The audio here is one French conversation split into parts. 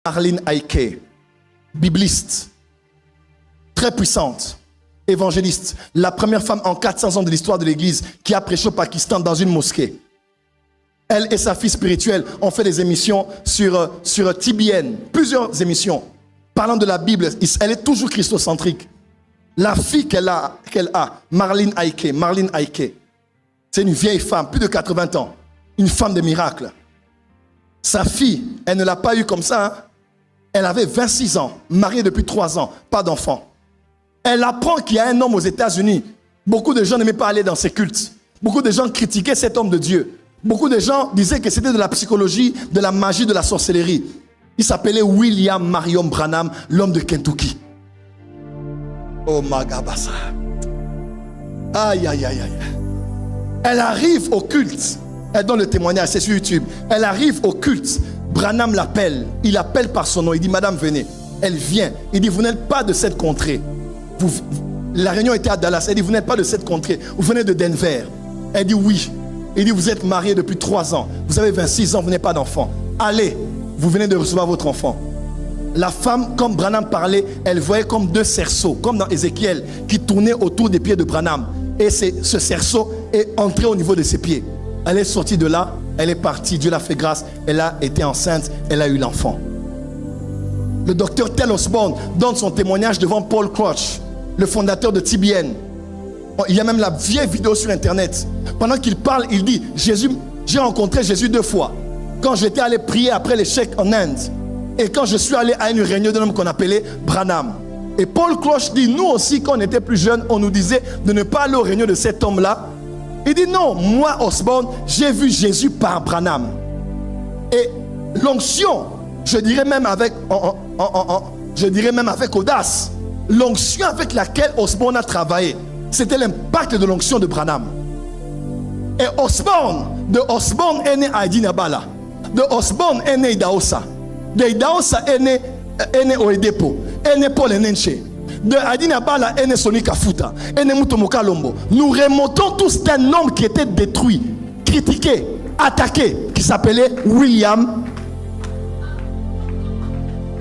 Marlene Aike, bibliste, très puissante, évangéliste, la première femme en 400 ans de l'histoire de l'Église qui a prêché au Pakistan dans une mosquée. Elle et sa fille spirituelle ont fait des émissions sur TBN, plusieurs émissions, parlant de la Bible. Elle est toujours christocentrique. La fille qu'elle a, Marlene Aike, c'est une vieille femme, plus de 80 ans, une femme de miracle. Sa fille, elle ne l'a pas eue comme ça, hein. Elle avait 26 ans, mariée depuis 3 ans, pas d'enfant. Elle apprend qu'il y a un homme aux États-Unis. Beaucoup de gens n'aimaient pas aller dans ces cultes. Beaucoup de gens critiquaient cet homme de Dieu. Beaucoup de gens disaient que c'était de la psychologie, de la magie, de la sorcellerie. Il s'appelait William Marion Branham, l'homme de Kentucky. Oh Magabasa. Aïe, aïe, aïe, aïe. Elle arrive au culte. Elle donne le témoignage, c'est sur YouTube. Elle arrive au culte. Branham l'appelle. Il appelle par son nom. Il dit, madame, venez. Elle vient. Il dit, vous n'êtes pas de cette contrée. La réunion était à Dallas. Elle dit, vous n'êtes pas de cette contrée. Vous venez de Denver. Elle dit, oui. Il dit, vous êtes mariée depuis 3 ans. Vous avez 26 ans, vous n'avez pas d'enfant. Allez, vous venez de recevoir votre enfant. La femme, comme Branham parlait, elle voyait comme 2 cerceaux, comme dans Ézéchiel, qui tournaient autour des pieds de Branham. Et ce cerceau est entré au niveau de ses pieds. Elle est sortie de là, elle est partie, Dieu l'a fait grâce, elle a été enceinte, elle a eu l'enfant. Le docteur Tel Osborne donne son témoignage devant Paul Crouch, le fondateur de TBN. Il y a même la vieille vidéo sur internet. Pendant qu'il parle, il dit, j'ai rencontré Jésus 2 fois. Quand j'étais allé prier après l'échec en Inde, et quand je suis allé à une réunion d'un homme qu'on appelait Branham. Et Paul Crouch dit, nous aussi, quand on était plus jeunes, on nous disait de ne pas aller aux réunions de cet homme-là. Il dit non, moi Osborne, j'ai vu Jésus par Branham. Et l'onction, je dirais même avec audace, l'onction avec laquelle Osborne a travaillé, c'était l'impact de l'onction de Branham. Et de Osborne est né Aïdi Nabala. De Osborne est né Idaosa. De Idaosa est né Oedepo. Est né Paul Enenche. De Adina Bala est né Soni Kafuta. Est né Mutomoka Lombo. Nous remontons tous d'un homme qui était détruit, critiqué, attaqué, qui s'appelait William.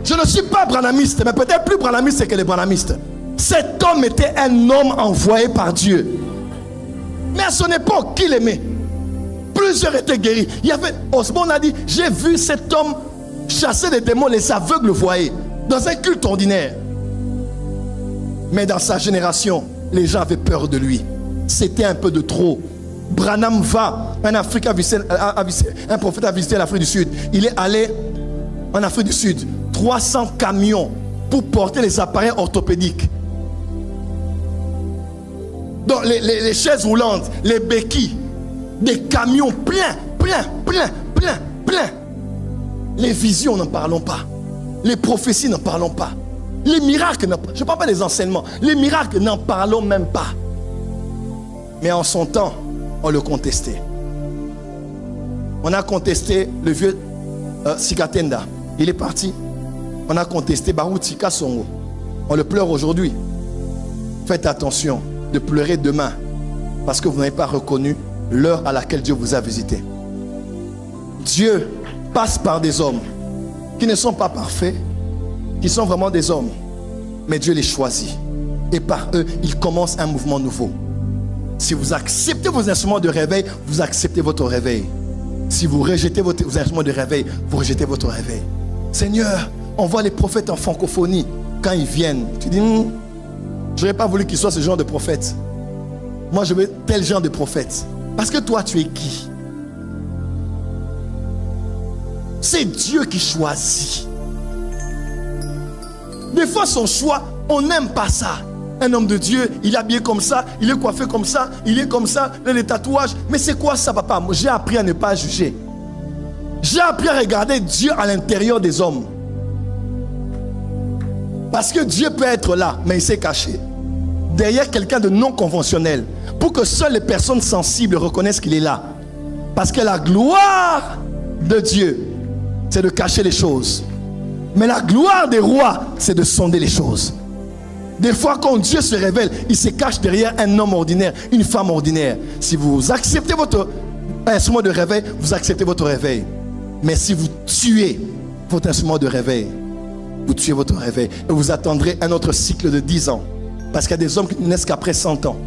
Je ne suis pas branhamiste, mais peut-être plus branhamiste que les branhamistes. Cet homme était un homme envoyé par Dieu. Mais à son époque, qui l'aimait? Plusieurs étaient guéris. Osborne a dit, j'ai vu cet homme chasser des démons, les aveugles voyaient, dans un culte ordinaire. Mais dans sa génération, les gens avaient peur de lui. C'était un peu de trop. Branham va, un prophète a visité l'Afrique du Sud. Il est allé en Afrique du Sud, 300 camions pour porter les appareils orthopédiques. Donc les chaises roulantes, les béquilles, des camions pleins. Les visions, n'en parlons pas. Les prophéties, n'en parlons pas. Les miracles, je ne parle pas des enseignements. Les miracles, n'en parlons même pas. Mais en son temps, on le contestait. On a contesté le vieux Sikatenda. Il est parti. On a contesté Baroutika Songo. On le pleure aujourd'hui. Faites attention de pleurer demain parce que vous n'avez pas reconnu l'heure à laquelle Dieu vous a visité. Dieu passe par des hommes qui ne sont pas parfaits, qui sont vraiment des hommes, mais Dieu les choisit et par eux il commence un mouvement nouveau. Si vous acceptez vos instruments de réveil, vous acceptez votre réveil. Si vous rejetez vos instruments de réveil, vous rejetez votre réveil. Seigneur, on voit les prophètes en francophonie quand ils viennent. Tu dis, je n'aurais pas voulu qu'ils soient ce genre de prophète. Moi je veux tel genre de prophète. Parce que toi tu es qui? C'est Dieu qui choisit. Des fois son choix, on n'aime pas ça. Un homme de Dieu, il est habillé comme ça, il est coiffé comme ça, il est comme ça, les tatouages. Mais c'est quoi ça, papa? Moi, j'ai appris à ne pas juger. J'ai appris à regarder Dieu à l'intérieur des hommes. Parce que Dieu peut être là, mais il s'est caché derrière quelqu'un de non conventionnel pour que seules les personnes sensibles reconnaissent qu'il est là. Parce que la gloire de Dieu, c'est de cacher les choses. Mais la gloire des rois, c'est de sonder les choses. Des fois, quand Dieu se révèle, il se cache derrière un homme ordinaire, une femme ordinaire. Si vous acceptez votre instrument de réveil, vous acceptez votre réveil. Mais si vous tuez votre instrument de réveil. Vous tuez votre réveil et vous attendrez un autre cycle de 10 ans. Parce qu'il y a des hommes qui naissent qu'après 100 ans.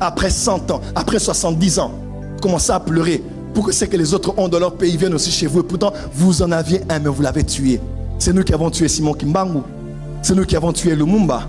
Après 100 ans, après 70 ans, vous commencez à pleurer pour que ce que les autres ont dans leur pays viennent aussi chez vous. Et pourtant, vous en aviez un, mais vous l'avez tué. C'est nous qui avons tué Simon Kimbangu. C'est nous qui avons tué Lumumba.